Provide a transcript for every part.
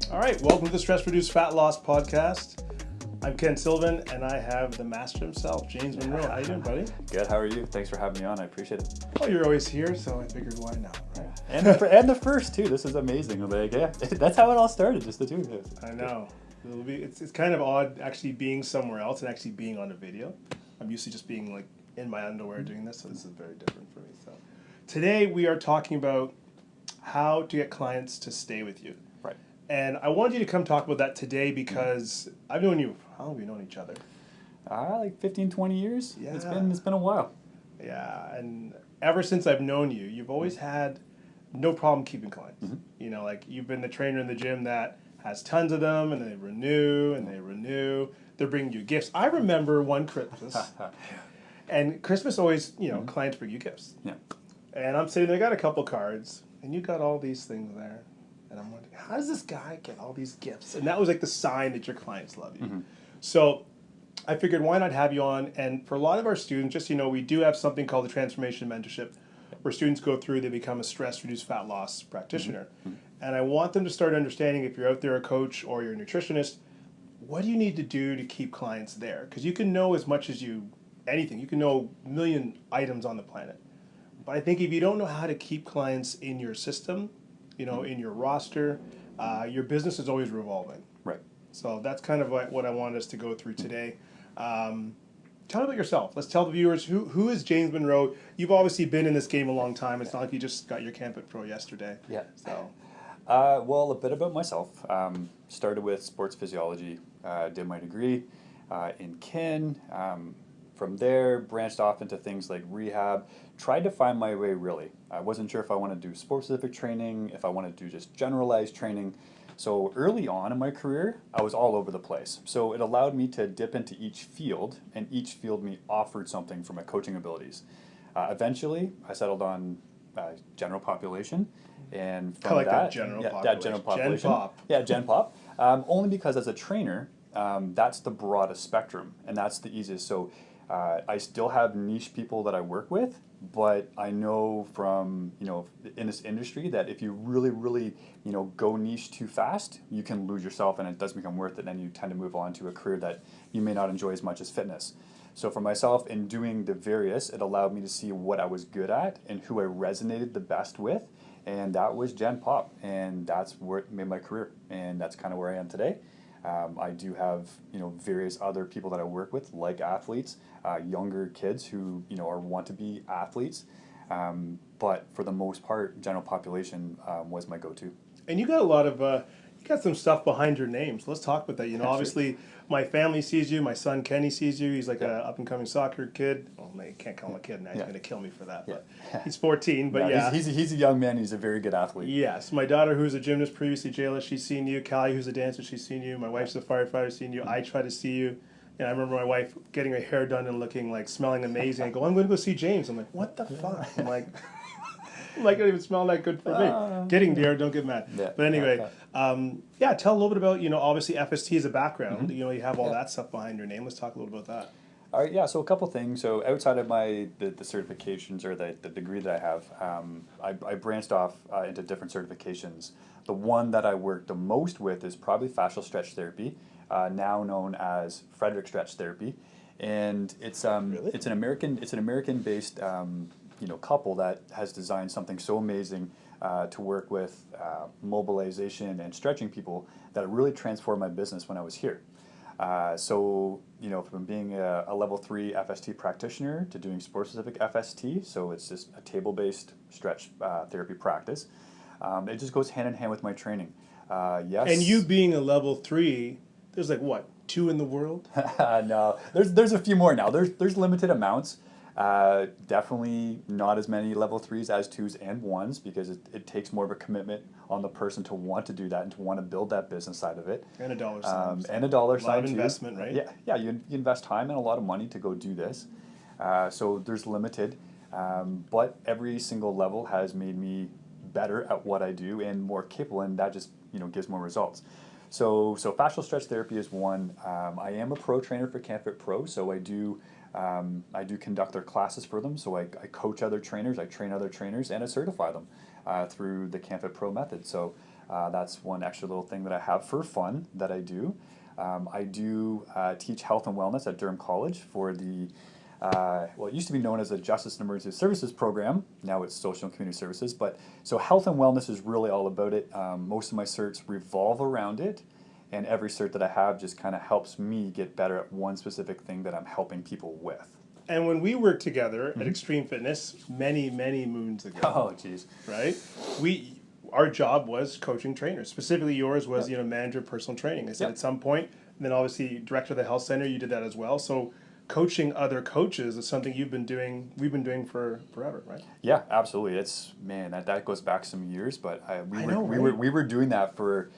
All right, welcome to the Stress Reduced Fat Loss Podcast. I'm Ken Sylvan, and I have the master himself, James Monroe. How you doing, buddy? Good. How are you? Thanks for having me on. I appreciate it. Well, you're always here, so I figured why not, right? And the first too. This is amazing. Like, yeah, that's how it all started. Just the two of us. I know. It's kind of odd actually being somewhere else and actually being on a video. I'm used to just being like in my underwear doing this, so this is very different for me. So today we are talking about how to get clients to stay with you. Right. And I wanted you to come talk about that today because I've known you. How long have we known each other? Like 15, 20 years. Yeah. It's been a while. Yeah, and ever since I've known you, you've always had no problem keeping clients. Mm-hmm. You know, like you've been the trainer in the gym that has tons of them, and they renew, and they renew. They're bringing you gifts. I remember one Christmas, and Christmas always, clients bring you gifts. Yeah. And I'm sitting there, I got a couple cards, and you got all these things there. And I'm wondering, how does this guy get all these gifts? And that was like the sign that your clients love you. Mm-hmm. So I figured, why not have you on? And for a lot of our students, just we do have something called the Transformation Mentorship, where students go through, they become a stress-reduced fat loss practitioner. Mm-hmm. And I want them to start understanding, if you're out there a coach or you're a nutritionist, what do you need to do to keep clients there? Because you can know as much as anything. You can know a million items on the planet. But I think if you don't know how to keep clients in your system, in your roster, your business is always revolving. Right. So that's kind of what I wanted us to go through today. Tell me about yourself. Let's tell the viewers, who is James Monroe? You've obviously been in this game a long time. It's not like you just got your Campit Pro yesterday. Yeah. So, well, a bit about myself. Started with sports physiology. Did my degree in kin. From there, branched off into things like rehab. Tried to find my way, really. I wasn't sure if I wanted to do sport-specific training, if I wanted to do just generalized training. So early on in my career, I was all over the place. So it allowed me to dip into each field, and each field me offered something for my coaching abilities. Eventually, I settled on general population, and from that general population. Gen Pop. Yeah, Gen Pop. Only because as a trainer, that's the broadest spectrum, and that's the easiest. So I still have niche people that I work with, but I know from, in this industry that if you really, really, go niche too fast, you can lose yourself and it doesn't become worth it, and you tend to move on to a career that you may not enjoy as much as fitness. So for myself, in doing the various, it allowed me to see what I was good at and who I resonated the best with, and that was Gen Pop, and that's where it made my career, and that's kind of where I am today. I do have, various other people that I work with, like athletes, younger kids who, want to be athletes. But for the most part, general population was my go-to. And you got a lot of, you got some stuff behind your name. So let's talk about that. Obviously, Sure. My family sees you. My son Kenny sees you. He's like an up-and-coming soccer kid. Well, you can't call him a kid now. He's going to kill me for that. But he's 14, but no, he's a young man. He's a very good athlete. Yes. My daughter, who's a gymnast, previously Jayla, she's seen you. Callie, who's a dancer, she's seen you. My wife's a firefighter, seen you. I try to see you. And I remember my wife getting her hair done and smelling amazing. I go, I'm going to go see James. I'm like, what the fuck? I'm like, it don't even smell that good for me. Getting there, don't get mad. Yeah. But anyway, tell a little bit about, obviously FST is a background. Mm-hmm. You have all that stuff behind your name. Let's talk a little about that. All right, so a couple things. So outside of the certifications or the degree that I have, I branched off into different certifications. The one that I work the most with is probably fascial stretch therapy, now known as Frederick Stretch Therapy, and it's Really? it's an American-based couple that has designed something so amazing to work with mobilization and stretching people that really transformed my business when I was here. So from being a level 3 FST practitioner to doing sport-specific FST, so it's just a table-based stretch therapy practice. It just goes hand in hand with my training. Yes. And you being a level 3, there's 2 in the world? No, there's a few more now. There's limited amounts. Definitely not as many level 3s as 2s and 1s, because it takes more of a commitment on the person to want to do that and to want to build that business side of it. And a dollar sign. And a dollar sign. A lot of investment, right? Yeah. You invest time and a lot of money to go do this. So there's limited, but every single level has made me better at what I do and more capable, and that just gives more results. So fascial stretch therapy is one. I am a pro trainer for Campit Pro, so I do conduct their classes for them. So I coach other trainers, I train other trainers, and I certify them through the Campit Pro method. So That's one extra little thing that I have for fun that I do. I do teach health and wellness at Durham College for the, well, it used to be known as the Justice and Emergency Services Program. Now it's Social and Community Services. But so health and wellness is really all about it. Most of my certs revolve around it. And every cert that I have just kind of helps me get better at one specific thing that I'm helping people with. And when we worked together at Extreme Fitness many, many moons ago, Oh, geez. right? Our job was coaching trainers. Specifically, yours was manager of personal training. I said at some point, and then obviously director of the health center, you did that as well. So coaching other coaches is something you've been doing. We've been doing for forever, right? Yeah, absolutely. It's man, that goes back some years, but we were doing that for.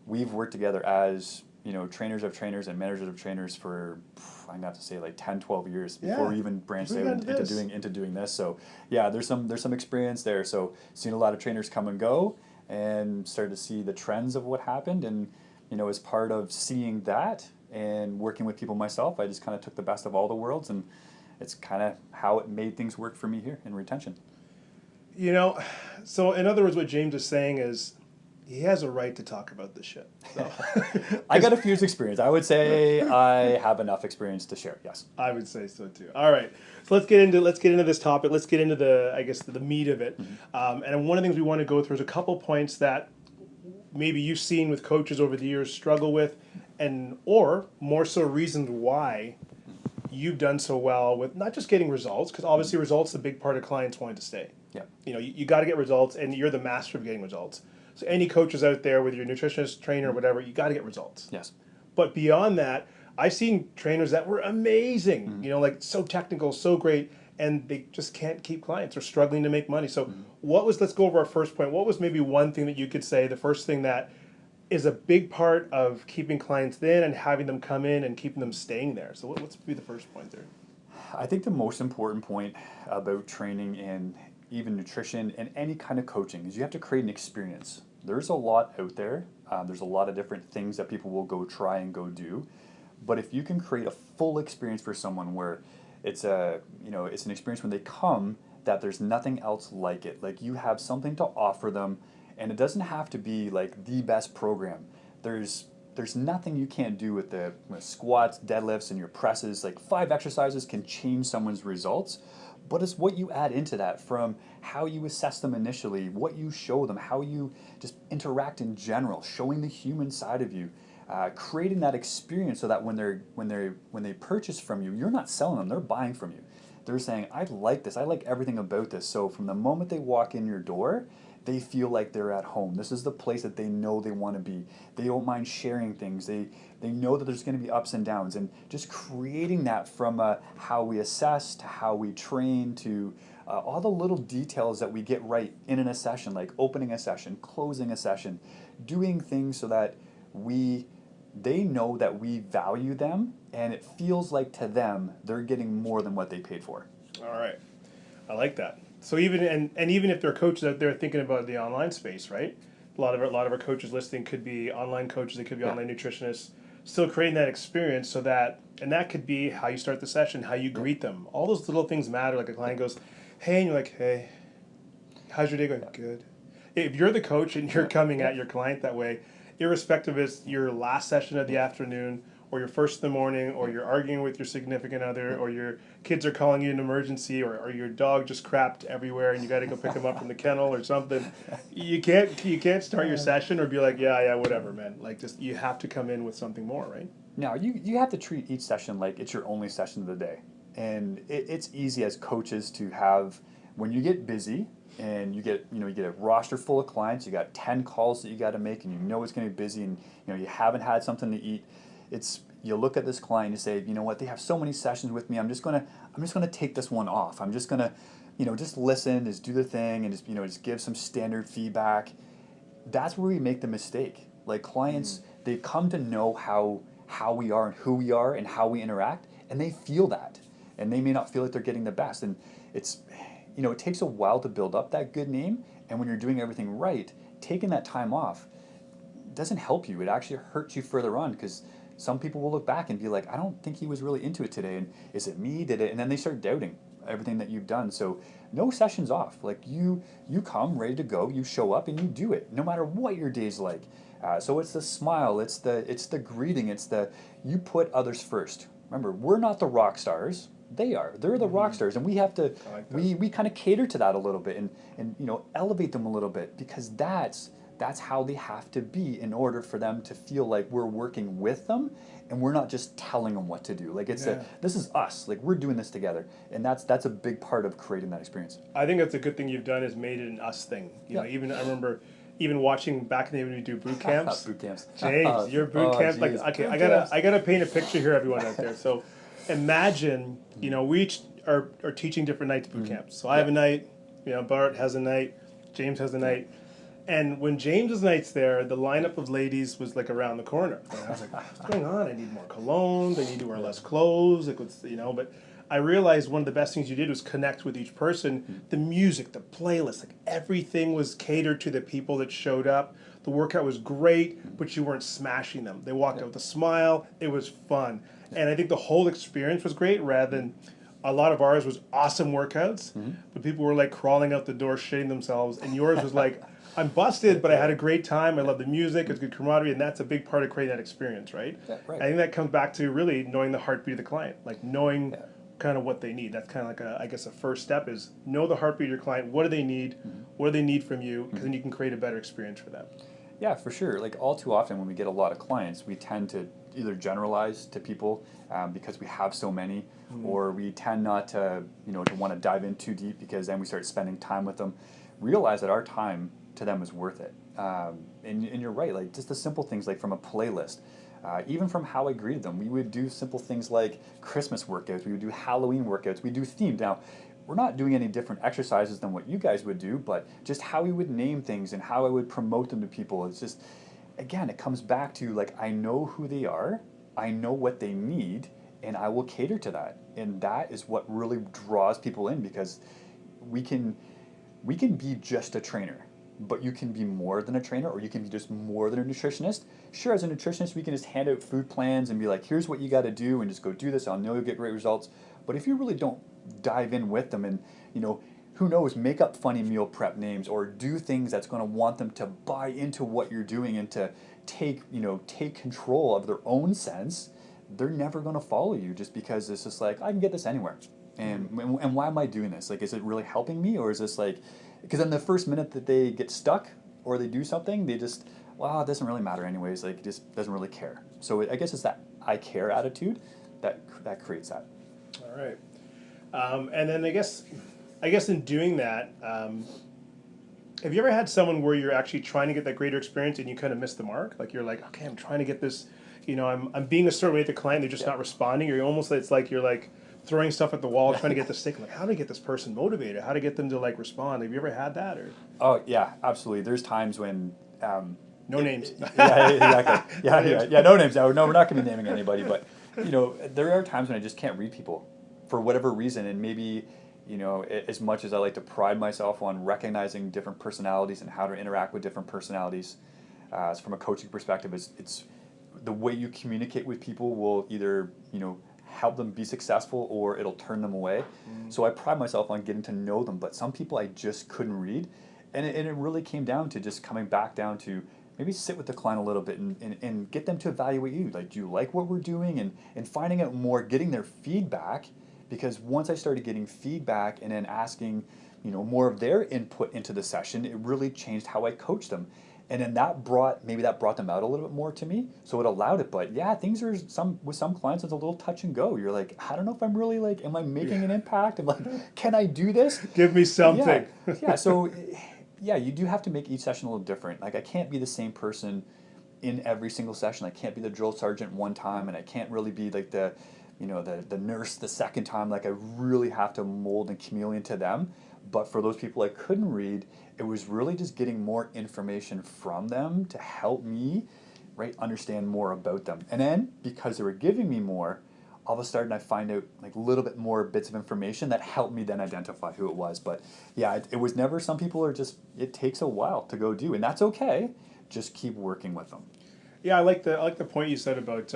We've worked together as trainers of trainers and managers of trainers for I'm gonna have to say like 10, 12 years before we even branched out into doing this. So yeah, there's some experience there. So seen a lot of trainers come and go, and started to see the trends of what happened, and as part of seeing that and working with people myself, I just kind of took the best of all the worlds, and it's kind of how it made things work for me here in retention. So in other words, what James is saying is, he has a right to talk about this shit. So. I got a few years' experience. I would say I have enough experience to share. Yes, I would say so too. All right, so let's get into this topic. Let's get into the meat of it. And one of the things we want to go through is a couple points that maybe you've seen with coaches over the years struggle with, or more so reasons why you've done so well with not just getting results, because obviously results is a big part of clients wanting to stay. Yeah, you got to get results, and you're the master of getting results. So any coaches out there, whether you're a nutritionist, trainer, or whatever, you got to get results. Yes. But beyond that, I've seen trainers that were amazing, like so technical, so great, and they just can't keep clients or struggling to make money. So let's go over our first point. What was maybe one thing that you could say, the first thing that is a big part of keeping clients in and having them come in and keeping them staying there? So what's be the first point there? I think the most important point about training and even nutrition and any kind of coaching is you have to create an experience. There's a lot out there. There's a lot of different things that people will go try and go do. But if you can create a full experience for someone where it's it's an experience when they come that there's nothing else like it. Like you have something to offer them, and it doesn't have to be like the best program. There's nothing you can't do with the squats, deadlifts, and your presses. Like 5 exercises can change someone's results. But it's what you add into that, from how you assess them initially, what you show them, how you just interact in general, showing the human side of you, creating that experience so that when they purchase from you, you're not selling them, they're buying from you. They're saying, I like this, I like everything about this. So from the moment they walk in your door, they feel like they're at home. This is the place that they know they want to be. They don't mind sharing things. They know that there's going to be ups and downs, and just creating that from how we assess to how we train to all the little details that we get right in a session, like opening a session, closing a session, doing things so that they know that we value them, and it feels like to them they're getting more than what they paid for. All right, I like that. So even if there are coaches out there thinking about the online space, right? A lot of our coaches listening could be online coaches. They could be online nutritionists. Still creating that experience so that, and that could be how you start the session, how you greet them. All those little things matter. Like a client goes, "Hey," and you're like, "Hey, how's your day going?" "Good." If you're the coach and you're coming at your client that way, irrespective of it's your last session of the afternoon, or your first in the morning, or you're arguing with your significant other, or your kids are calling you an emergency, or your dog just crapped everywhere and you got to go pick him up from the kennel or something, you can't start your session or be like, yeah, whatever, man. Like, just you have to come in with something more, right? Now, you have to treat each session like it's your only session of the day. And it's easy as coaches to have, when you get busy and you get a roster full of clients, you got 10 calls that you got to make, and it's going to be busy, and you haven't had something to eat. You look at this client and say, you know what, they have so many sessions with me, I'm just gonna take this one off. I'm just gonna, just listen, just do the thing, and just give some standard feedback. That's where we make the mistake. Like clients, they come to know how we are and who we are and how we interact, and they feel that, and they may not feel like they're getting the best. And it takes a while to build up that good name. And when you're doing everything right, taking that time off doesn't help you. It actually hurts you further on, because some people will look back and be like, I don't think he was really into it today, and is it me? Did it? And then they start doubting. everything that you've done. So no sessions off. Like you come ready to go, you show up and you do it, no matter what your day's like. So it's the smile, it's the greeting, it's the you put others first. Remember, we're not the rock stars. They are. They're the rock stars, and we have to. We kind of cater to that a little bit, and elevate them a little bit, because that's how they have to be in order for them to feel like we're working with them, and we're not just telling them what to do. Like this is us. Like we're doing this together, and that's a big part of creating that experience. I think that's a good thing you've done, is made it an us thing. You know, even I remember. Even watching back in the day when we do boot camps, James, your boot camp. Like, okay, I gotta paint a picture here, everyone out there. So, imagine, we each are teaching different nights boot camps. So I have a night, Bart has a night, James has a night, and when James's night's there, the lineup of ladies was like around the corner. And I was like, what's going on? I need more cologne. They need to wear less clothes. Like, but. I realized one of the best things you did was connect with each person. The music, the playlist, like everything was catered to the people that showed up. The workout was great, but you weren't smashing them. They walked out with a smile. It was fun. And I think the whole experience was great, rather than a lot of ours was awesome workouts, but people were like crawling out the door, shitting themselves. And yours was like, I'm busted, but I had a great time. I love the music. It's good camaraderie, and that's a big part of creating that experience, right? Yeah, right. I think that comes back to really knowing the heartbeat of the client, like knowing kind of what they need. That's kind of like I guess a first step is know the heartbeat of your client. What do they need? What do they need from you? Because then you can create a better experience for them. Yeah, for sure. Like all too often when we get a lot of clients, we tend to either generalize to people because we have so many, or we tend not to to want to dive in too deep, because then we start spending time with them. Realize that our time to them is worth it. And you're right. Like just the simple things, like from a playlist. Even from how I greeted them, we would do simple things like Christmas workouts, we would do Halloween workouts, we do themed. Now, we're not doing any different exercises than what you guys would do, but just how we would name things and how I would promote them to people. It's just, again, it comes back to like, I know who they are, I know what they need, and I will cater to that. And that is what really draws people in, because we can be just a trainer, but you can be more than a trainer, or you can be just more than a nutritionist. Sure, as a nutritionist, we can just hand out food plans and be like, here's what you got to do, and just go do this. I'll know you'll get great results. But if you really don't dive in with them and, who knows, make up funny meal prep names, or do things that's going to want them to buy into what you're doing and to take control of their own sense, they're never going to follow you, just because it's just like, I can get this anywhere. And why am I doing this? Like, is it really helping me, or is this like... Because then the first minute that they get stuck or they do something, they just, well, it doesn't really matter anyways. Like, it just doesn't really care. So I guess it's that I care attitude that creates that. All right. And then I guess in doing that, have you ever had someone where you're actually trying to get that greater experience and you kind of miss the mark? Like you're like, okay, I'm trying to get this, I'm being a certain way with the client, they're just not responding. Or you're almost, it's like you're like throwing stuff at the wall, trying to get the stick. Like, how to get this person motivated? How to get them to like respond? Have you ever had that? Or oh yeah, absolutely. There's times when no names. Yeah, exactly. Yeah. No names. No, we're not going to be naming anybody. But there are times when I just can't read people for whatever reason, and maybe as much as I like to pride myself on recognizing different personalities and how to interact with different personalities, from a coaching perspective, it's the way you communicate with people will either help them be successful, or it'll turn them away. So I pride myself on getting to know them, but some people I just couldn't read, and it really came down to just coming back down to maybe sit with the client a little bit and get them to evaluate you. Like, do you like what we're doing, and finding out more, getting their feedback, because once I started getting feedback and then asking more of their input into the session, it really changed how I coach them. And then that brought them out a little bit more to me, so it allowed it. But yeah, things are with some clients, it's a little touch and go. You're like, I don't know if I'm really like, am I making an impact? I'm like, can I do this? Give me something. Yeah. So yeah, you do have to make each session a little different. Like, I can't be the same person in every single session. I can't be the drill sergeant one time, and I can't really be like the nurse the second time. Like, I really have to mold and chameleon to them. But for those people I couldn't read, it was really just getting more information from them to help me, understand more about them. And then, because they were giving me more, all of a sudden I find out like a little bit more bits of information that helped me then identify who it was. But yeah, it was never, some people are just, it takes a while to go do, and that's okay. Just keep working with them. Yeah, I like the point you said about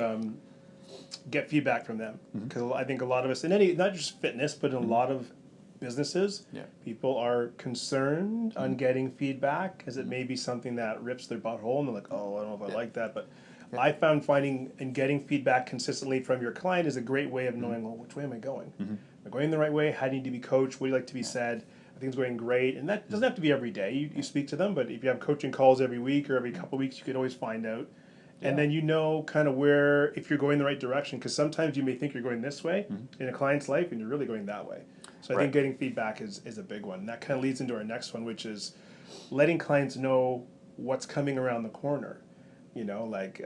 get feedback from them, because I think a lot of us in any, not just fitness, but in a lot of businesses, Yeah. people are concerned on getting feedback because it may be something that rips their butthole and they're like, oh, I don't know if I like that. But I found finding and getting feedback consistently from your client is a great way of knowing, well, which way am I going? Am I going the right way? How do you need to be coached? What do you like to be said? I think it's going great. And that doesn't have to be every day. You speak to them, but if you have coaching calls every week or every couple of weeks, you can always find out. And then you know kind of where, if you're going the right direction, because sometimes you may think you're going this way in a client's life and you're really going that way. So I think getting feedback is a big one. And that kind of leads into our next one, which is letting clients know what's coming around the corner. You know, like,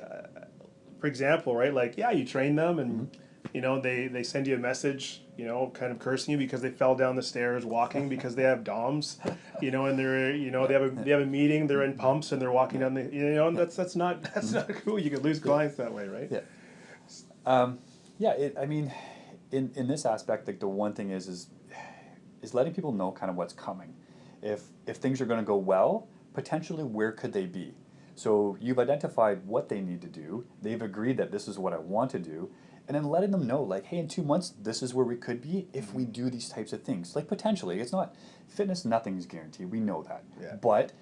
for example, right, like, yeah, you train them and, you know, they send you a message, you know, kind of cursing you because they fell down the stairs walking because they have DOMs, you know, and they're, you know, they have a meeting, they're in pumps and they're walking down the, you know, and that's not cool. You could lose clients that way, right? I mean, in this aspect, like the one thing is letting people know kind of what's coming. If things are going to go well, potentially where could they be? So you've identified what they need to do. They've agreed that this is what I want to do. And then letting them know, like, hey, in 2 months, this is where we could be if we do these types of things. Like, potentially, it's not, fitness, nothing's guaranteed. We know that. Yeah. But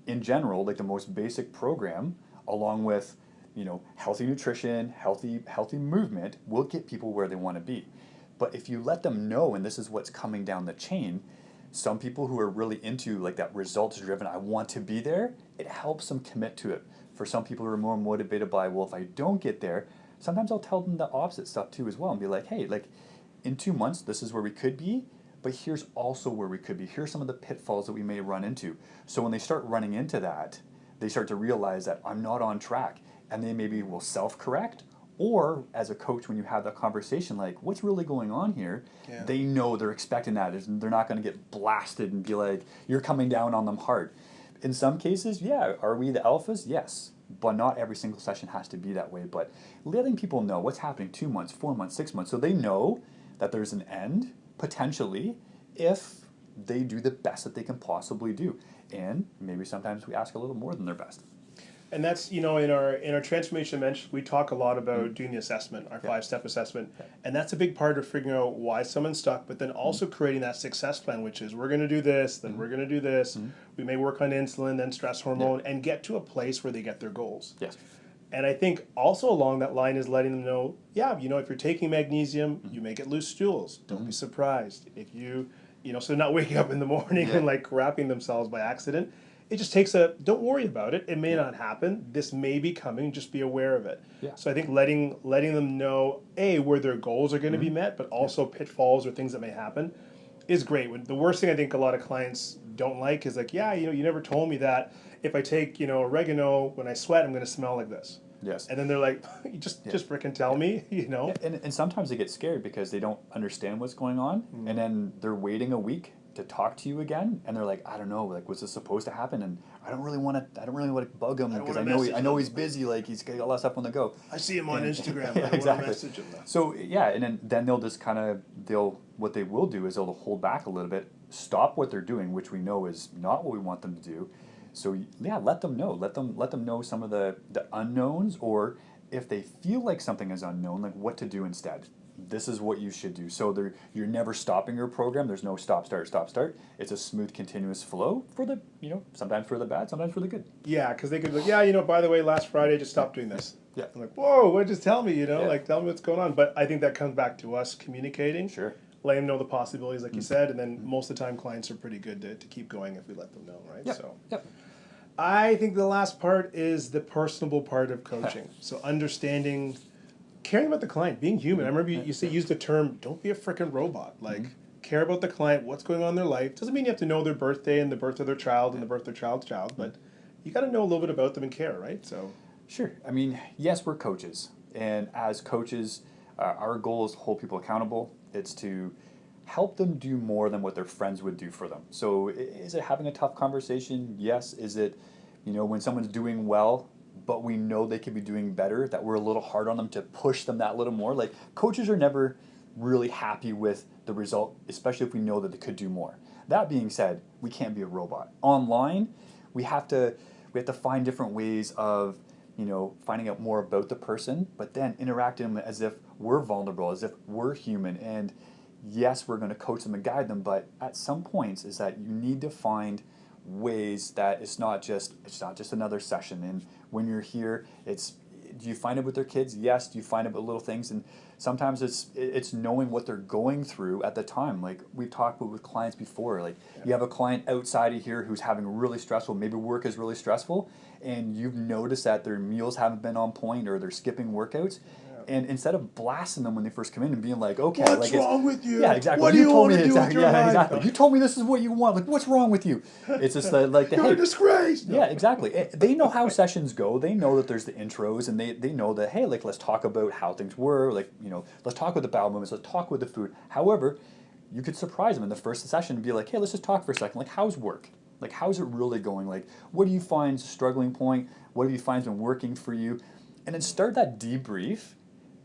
in general, like the most basic program, along with, you know, healthy nutrition, healthy movement, will get people where they want to be. But if you let them know, and this is what's coming down the chain, some people who are really into like that results driven, I want to be there, it helps them commit to it. For some people who are more motivated by, well, if I don't get there, sometimes I'll tell them the opposite stuff too as well and be like, hey, like in 2 months, this is where we could be, but here's also where we could be. Here's some of the pitfalls that we may run into. So when they start running into that, they start to realize that I'm not on track, and they maybe will self-correct. Or as a coach, when you have that conversation, like, what's really going on here? Yeah. They know they're expecting that. They're not going to get blasted and be like, you're coming down on them hard. In some cases, yeah, are we the alphas? Yes. But not every single session has to be that way. But letting people know what's happening 2 months, 4 months, 6 months, so they know that there's an end, potentially, if they do the best that they can possibly do. And maybe sometimes we ask a little more than their best. And that's, you know, in our transformation mention, we talk a lot about doing the assessment, our 5-step assessment, and that's a big part of figuring out why someone's stuck, but then also creating that success plan, which is we're going to do this, then we're going to do this, we may work on insulin, then stress hormone, and get to a place where they get their goals. Yes. And I think also along that line is letting them know, yeah, you know, if you're taking magnesium, you may get loose stools. Don't be surprised. If you know, so not waking up in the morning and like wrapping themselves by accident. It just takes don't worry about it. It may not happen. This may be coming. Just be aware of it. Yeah. So I think letting them know, where their goals are going to be met, but also pitfalls or things that may happen is great. The worst thing I think a lot of clients don't like is like, yeah, you know, you never told me that if I take, you know, oregano, when I sweat, I'm going to smell like this. Yes. And then they're like, just frickin' tell me, you know. And sometimes they get scared because they don't understand what's going on, and then they're waiting a week to talk to you again, and they're like, I don't know, like, was this supposed to happen? And I don't really want to bug him because I know he's busy, like he's got a lot of stuff on the go. I see him on Instagram. I don't Exactly. want to message him though. So yeah, and then they'll just kind of what they will do is they'll hold back a little bit, stop what they're doing, which we know is not what we want them to do. So yeah, let them know. Let them know some of the unknowns, or if they feel like something is unknown, like what to do instead. This is what you should do. So you're never stopping your program. There's no stop, start. It's a smooth, continuous flow for the, you know, sometimes for the bad, sometimes for the good. Yeah, because they could be like, yeah, you know, by the way, last Friday, just stop doing this. Yeah. I'm like, whoa, what? Just tell me, you know, like tell me what's going on. But I think that comes back to us communicating. Sure. Letting them know the possibilities, like you said, and then most of the time clients are pretty good to keep going if we let them know, right? Yep. So. Yep. I think the last part is the personable part of coaching. So understanding, caring about the client, being human. I remember you used the term, don't be a freaking robot. Like, care about the client, what's going on in their life. Doesn't mean you have to know their birthday and the birth of their child and the birth of their child's child, but you got to know a little bit about them and care, right? So. Sure. I mean, yes, we're coaches. And as coaches, our goal is to hold people accountable. It's to help them do more than what their friends would do for them. So is it having a tough conversation? Yes. Is it, you know, when someone's doing well, but we know they could be doing better, that we're a little hard on them to push them that little more? Like, coaches are never really happy with the result, especially if we know that they could do more. That being said, we can't be a robot. Online, we have to find different ways of finding out more about the person, but then interacting as if we're vulnerable, as if we're human. And yes, we're going to coach them and guide them, but at some points is that you need to find ways that it's not just another session. And when you're here, do you find it with their kids? Yes. Do you find it with little things? And sometimes it's knowing what they're going through at the time. Like we've talked about with clients before, like you have a client outside of here who's having really stressful, maybe work is really stressful, and you've noticed that their meals haven't been on point or they're skipping workouts. And instead of blasting them when they first come in and being like, okay, what's wrong with you? Yeah, exactly. What do you want to do with your life? Exactly. You told me this is what you want. Like, what's wrong with you? It's just like you're a disgrace. No. Yeah, exactly. They know how sessions go. They know that there's the intros, and they know that, hey, like, let's talk about how things were. Like, let's talk about the bowel movements. Let's talk with the food. However, you could surprise them in the first session and be like, hey, let's just talk for a second. Like, how's work? Like, how's it really going? Like, what do you find is a struggling point? What do you find has been working for you? And then start that debrief,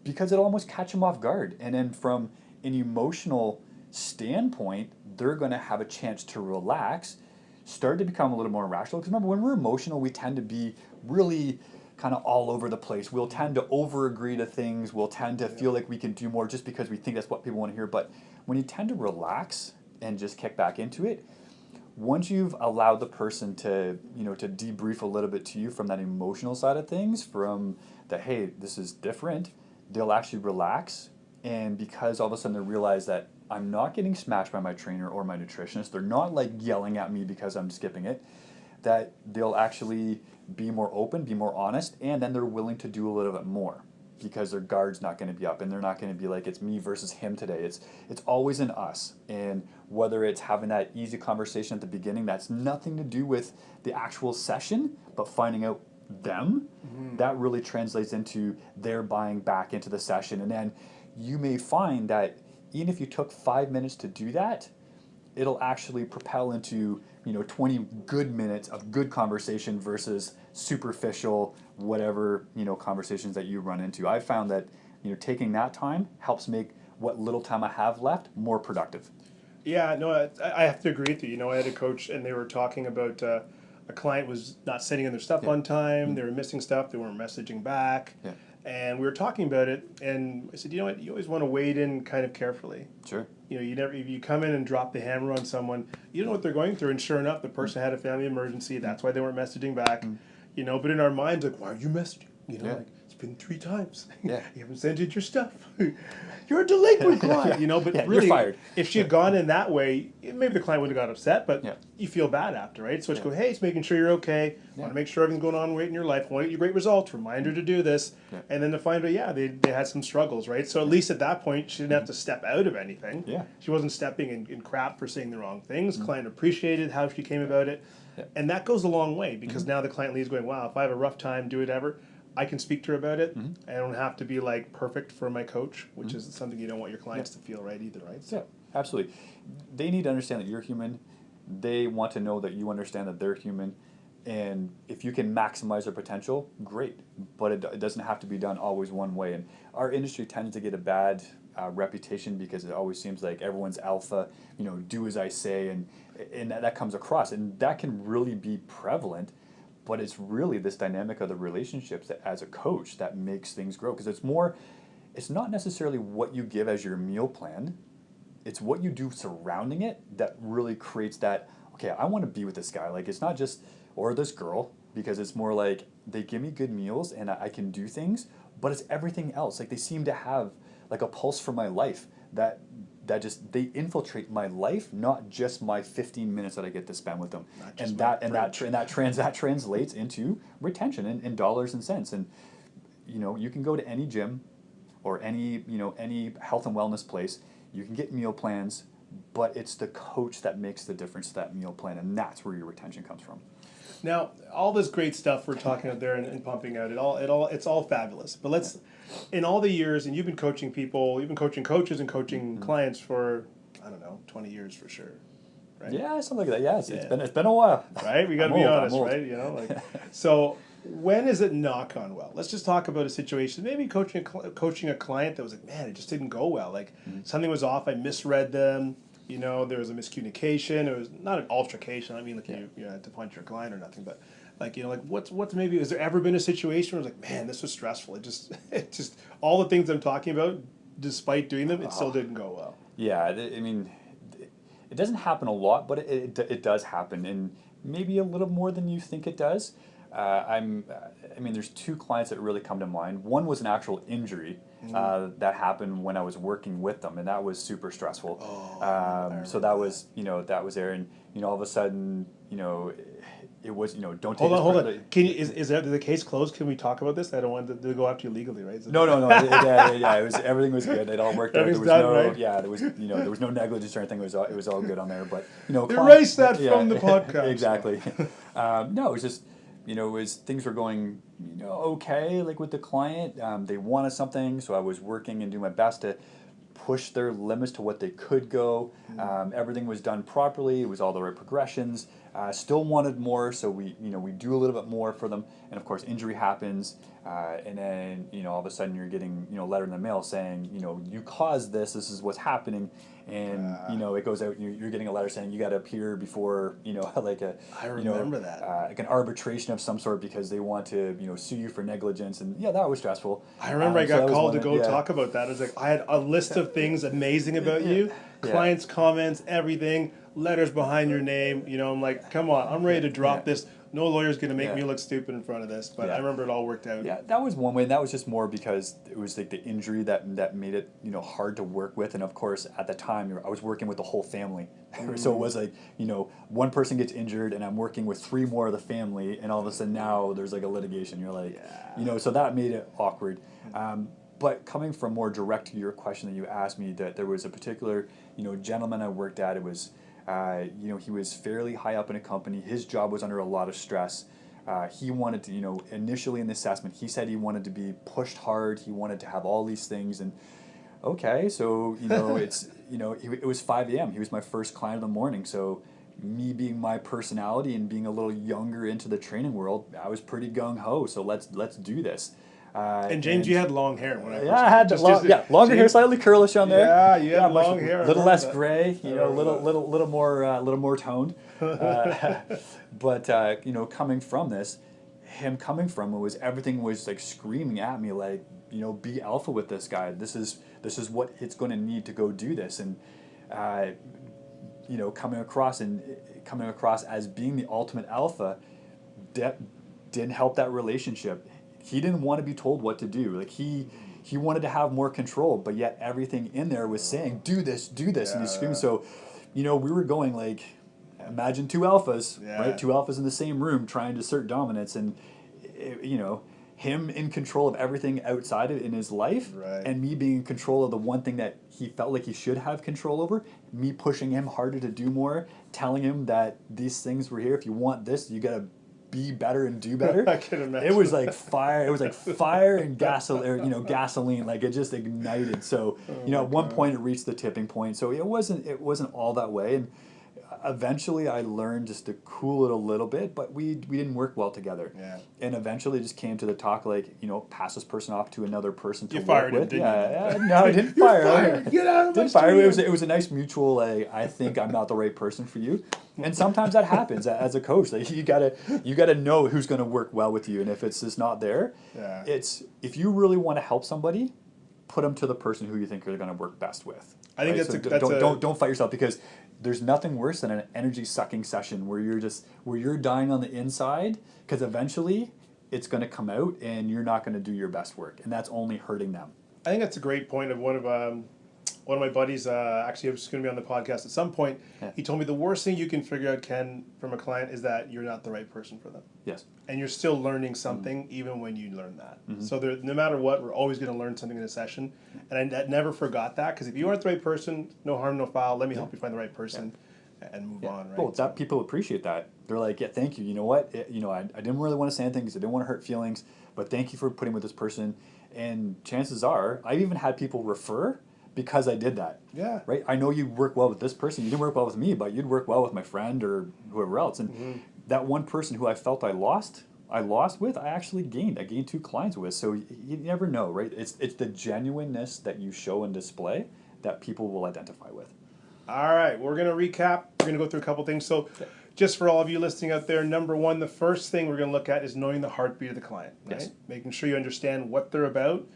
because it'll almost catch them off guard. And then from an emotional standpoint, they're going to have a chance to relax, start to become a little more rational. Because remember, when we're emotional, we tend to be really kind of all over the place. We'll tend to over-agree to things. We'll tend to feel like we can do more just because we think that's what people want to hear. But when you tend to relax and just kick back into it, once you've allowed the person to, to debrief a little bit to you from that emotional side of things, from the, hey, this is different, they'll actually relax. And because all of a sudden they realize that I'm not getting smashed by my trainer or my nutritionist, they're not like yelling at me because I'm skipping it, that they'll actually be more open, be more honest, and then they're willing to do a little bit more because their guard's not going to be up and they're not going to be like, it's me versus him today. It's always in us. And whether it's having that easy conversation at the beginning, that's nothing to do with the actual session, but finding out them, that really translates into their buying back into the session. And then you may find that even if you took 5 minutes to do that, it'll actually propel into 20 good minutes of good conversation versus superficial whatever conversations that you run into. I've found that taking that time helps make what little time I have left more productive. Yeah, no, I have to agree with you. I had a coach and they were talking about a client was not sending in their stuff on time. They were missing stuff. They weren't messaging back. Yeah. And we were talking about it, and I said, you know what? You always want to wade in kind of carefully. Sure. If you come in and drop the hammer on someone, you don't know what they're going through. And sure enough, the person had a family emergency. That's why they weren't messaging back. But in our minds, like, why are you messaging? Like, it's been 3 times. Yeah. You haven't sent in your stuff. You're a delinquent client, But really, you're fired. If she had gone in that way, maybe the client would have got upset, but you feel bad after, right? So it's go, hey, it's making sure you're okay. Want to make sure everything's going on right in your life. Want to get your great results. Reminder to do this. And then to find out, they had some struggles, right? So at least at that point, she didn't have to step out of anything. Yeah. She wasn't stepping in crap for saying the wrong things. Client appreciated how she came about it. And that goes a long way because now the client leaves going, wow, if I have a rough time, do whatever, I can speak to her about it. I don't have to be like perfect for my coach, which is something you don't want your clients to feel, right, either, right? So. Yeah, absolutely. They need to understand that you're human. They want to know that you understand that they're human. And if you can maximize their potential, great. But it doesn't have to be done always one way. And our industry tends to get a bad reputation because it always seems like everyone's alpha, do as I say, and that comes across. And that can really be prevalent. But it's really this dynamic of the relationships that, as a coach, that makes things grow. Because it's not necessarily what you give as your meal plan. It's what you do surrounding it that really creates that, okay, I want to be with this guy. Like, it's not just, or this girl, because it's more like they give me good meals and I can do things, but it's everything else. Like, they seem to have like a pulse for my life that they infiltrate my life, not just my 15 minutes that I get to spend with them. And that translates into retention in dollars and cents. And you can go to any gym or any health and wellness place, you can get meal plans, but it's the coach that makes the difference to that meal plan, and that's where your retention comes from. Now, all this great stuff we're talking out there and pumping out, it's all fabulous. But let's, in all the years, and you've been coaching people, you've been coaching coaches and coaching clients for, 20 years for sure, right? Yeah, something like that. Yeah, it's been a while. Right? We got to be honest, right? So when is it not gone well? Let's just talk about a situation. Maybe coaching a client that was like, man, it just didn't go well. Like something was off. I misread them. There was a miscommunication. It was not an altercation. I mean, like you had to punch your client or nothing, but Like, like what's maybe, has there ever been a situation where it's like, man, this was stressful. It just, all the things I'm talking about, despite doing them, it still didn't go well. Yeah, I mean, it doesn't happen a lot, but it does happen, and maybe a little more than you think it does. I mean, there's two clients that really come to mind. One was an actual injury that happened when I was working with them, and that was super stressful. So that was, that was there, and all of a sudden, it was, don't take. Hold on. Can you, is that the case closed? Can we talk about this? I don't want to go after you legally, right? No. Yeah. It was, everything was good. It all worked out. There was done, no, right? Yeah, there was, there was no negligence or anything. It was all good on there. But erase that from the podcast. Exactly. No, it was just, it was, things were going, okay, like with the client. They wanted something, so I was working and doing my best to push their limits to what they could go. Everything was done properly. It was all the right progressions. Still wanted more, so we do a little bit more for them. And of course, injury happens, and then all of a sudden you're getting a letter in the mail saying you caused this. This is what's happening, and it goes out. You're getting a letter saying you got to appear before like a I remember that like an arbitration of some sort because they want to sue you for negligence, and that was stressful. I remember I got called to go talk about that. I was like, I had a list of things amazing about you, clients' comments, everything, letters behind your name. I'm like, come on, I'm ready to drop this. No lawyer's going to make me look stupid in front of this, but I remember it all worked out. Yeah, that was one way, and that was just more because it was like the injury that made it hard to work with, and of course at the time I was working with the whole family, so it was like one person gets injured and I'm working with 3 more of the family, and all of a sudden now there's like a litigation. You're like, so that made it awkward. But coming from more direct to your question that you asked me, that there was a particular gentleman I worked at. It was he was fairly high up in a company. His job was under a lot of stress. He wanted to, initially in the assessment, he said he wanted to be pushed hard. He wanted to have all these things. And okay, so, it's, it was 5 a.m. He was my first client of the morning. So me being my personality and being a little younger into the training world, I was pretty gung-ho. So let's do this. And James, you had long hair when I first I had longer hair, slightly curlish on there. Yeah, you had long hair. A little less gray, little more toned. But coming from this, coming from it was everything was like screaming at me like, be alpha with this guy. This is what it's going to need to go do this, and coming across as being the ultimate alpha, didn't help that relationship. He didn't want to be told what to do. Like he wanted to have more control, but yet everything in there was saying, do this, and he's screaming. So, we were going like, imagine 2 alphas, right? 2 alphas in the same room trying to assert dominance, and him in control of everything outside in his life, and me being in control of the one thing that he felt like he should have control over. Me pushing him harder to do more, telling him that these things were here. If you want this, you gotta be better and do better. I can imagine. It was like fire. It was like fire and gasoline. Gasoline. Like it just ignited. So at one point it reached the tipping point. So it wasn't all that way. And eventually I learned just to cool it a little bit, but we didn't work well together. Yeah. And eventually it just came to the talk like, pass this person off to another person to you work fired with. Him, didn't you? No, I didn't fire him. Fired. Get out of my Didn't fire him. studio. It was a nice mutual, like, I think I'm not the right person for you. And sometimes that happens as a coach. Like you gotta know who's gonna work well with you. And if it's just not there, it's, if you really want to help somebody, put them to the person who you think are gonna work best with. I think don't fight yourself, because there's nothing worse than an energy sucking session where you're dying on the inside, because eventually it's going to come out and you're not going to do your best work, and that's only hurting them. I think that's a great point of one of my buddies. Actually, I was going to be on the podcast at some point. Yeah. He told me the worst thing you can figure out, Ken, from a client is that you're not the right person for them. Yes. And you're still learning something even when you learn that. So no matter what, we're always going to learn something in a session. And I never forgot that, because if you aren't the right person, no harm, no foul. Let me help you find the right person and move on. Right. Well, that people appreciate that. They're like, yeah, thank you. You know what? I didn't really want to say anything because I didn't want to hurt feelings, but thank you for putting with this person. And chances are, I've even had people refer because I did that. Yeah. Right? I know you work well with this person. You didn't work well with me, but you'd work well with my friend or whoever else. And that one person who I felt I lost with, I actually gained. I gained 2 clients with. So you never know, right? It's the genuineness that you show and display that people will identify with. All right, we're going to recap. We're going to go through a couple things. So just for all of you listening out there, number one, the first thing we're going to look at is knowing the heartbeat of the client, right? Yes. Making sure you understand what they're about.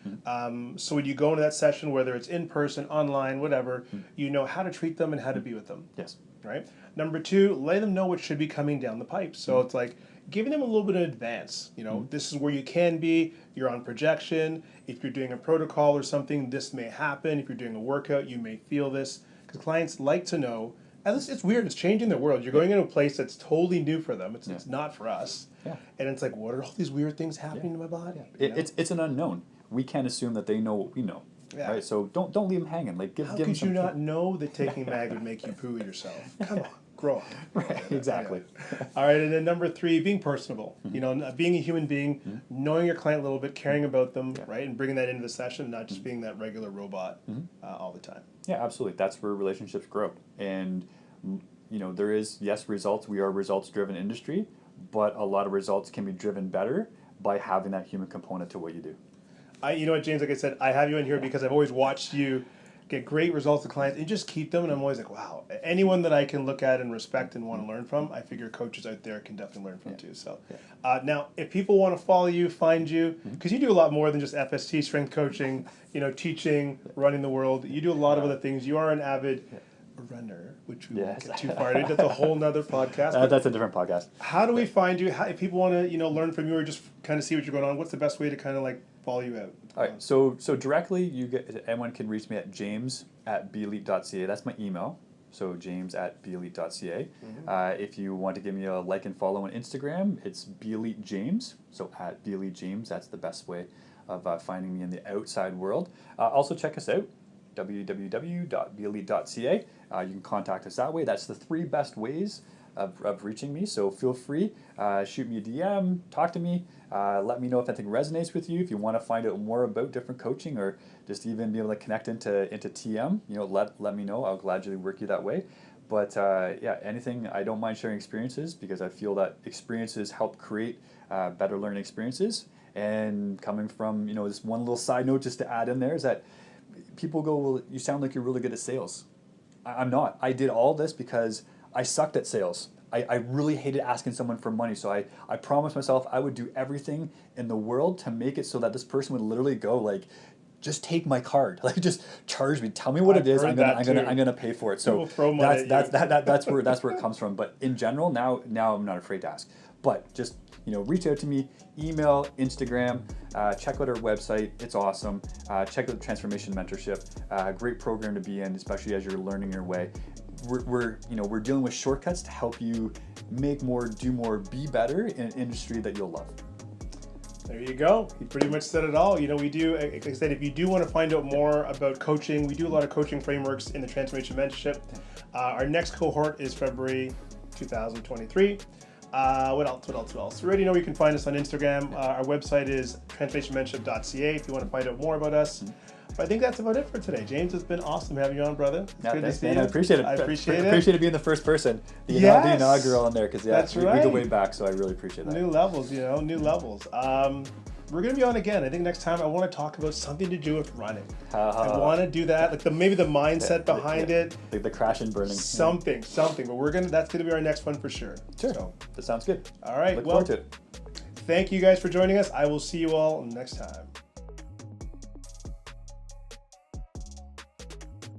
So when you go into that session, whether it's in person, online, whatever, you know how to treat them and how to be with them. Yes. Right? Number two, let them know what should be coming down the pipe. So it's like giving them a little bit in advance. You know, this is where you can be. You're on projection. If you're doing a protocol or something, this may happen. If you're doing a workout, you may feel this. Because clients like to know. And it's weird. It's changing their world. You're going into a place that's totally new for them. It's not for us. Yeah. And it's like, what are all these weird things happening to my body? Yeah. It's an unknown. We can't assume that they know what we know. Yeah. Right? So don't leave them hanging. Like How give them could you not know that taking mag would make you poo yourself? Come on, grow up. Right, exactly. Yeah. All right, and then number three, being personable. You know, being a human being, knowing your client a little bit, caring about them, right, and bringing that into the session, not just being that regular robot all the time. Yeah, absolutely. That's where relationships grow. And you know, there is results. We are a results-driven industry, but a lot of results can be driven better by having that human component to what you do. You know what, James, like I said, I have you in here because I've always watched you get great results with clients and just keep them, and I'm always like, wow, anyone that I can look at and respect and want to learn from, I figure coaches out there can definitely learn from too. So now, if people want to follow you, find you, because you do a lot more than just FST, strength coaching, you know, teaching, running the world. You do a lot of other things. You are an avid runner, which we won't get too far into. That's a whole nother podcast. That's a different podcast. How do we find you? How, if people want to, you know, learn from you or just kind of see what you're going on, what's the best way to kind of like follow you out? All right, so directly, anyone can reach me at james@beelite.ca. That's my email. So james@beelite.ca. If you want to give me a like and follow on Instagram, it's beelitejames. So @beelitejames. That's the best way of finding me in the outside world. Also check us out, www.beelite.ca. You can contact us that way. That's the three best ways of reaching me. So feel free, shoot me a DM, talk to me, let me know if anything resonates with you. If you want to find out more about different coaching or just even be able to connect into TM, you know, let me know. I'll gladly work you that way. But yeah, anything, I don't mind sharing experiences because I feel that experiences help create better learning experiences. And coming from, you know, this one little side note just to add in there is that people go, well, you sound like you're really good at sales. I'm not. I did all this because I sucked at sales. I really hated asking someone for money, so I promised myself I would do everything in the world to make it so that this person would literally go like, just take my card, like just charge me, tell me what it is, I'm gonna pay for it. So that's where it comes from. But in general, now I'm not afraid to ask. But just, you know, reach out to me, email, Instagram, check out our website. It's awesome. Check out the Transformation Mentorship. Great program to be in, especially as you're learning your way. We're dealing with shortcuts to help you make more, do more, be better in an industry that you'll love. There you go. You pretty much said it all. You know, we do, like I said, if you do want to find out more about coaching, we do a lot of coaching frameworks in the Transformation Mentorship. Our next cohort is February 2023. What else? You already know you can find us on Instagram. Our website is transformationmentorship.ca if you want to find out more about us. But I think that's about it for today. James, it's been awesome having you on, brother. It's good to see you. I appreciate it. I appreciate it. I appreciate it being the first person, the inaugural in there, because we go way back, so I really appreciate that. New levels, new levels. We're going to be on again. I think next time I want to talk about something to do with running. I want to do that, like maybe the mindset behind it. Like the crash and burning. Something. But that's going to be our next one for sure. Sure. So, that sounds good. All right. Look forward to it. Thank you guys for joining us. I will see you all next time.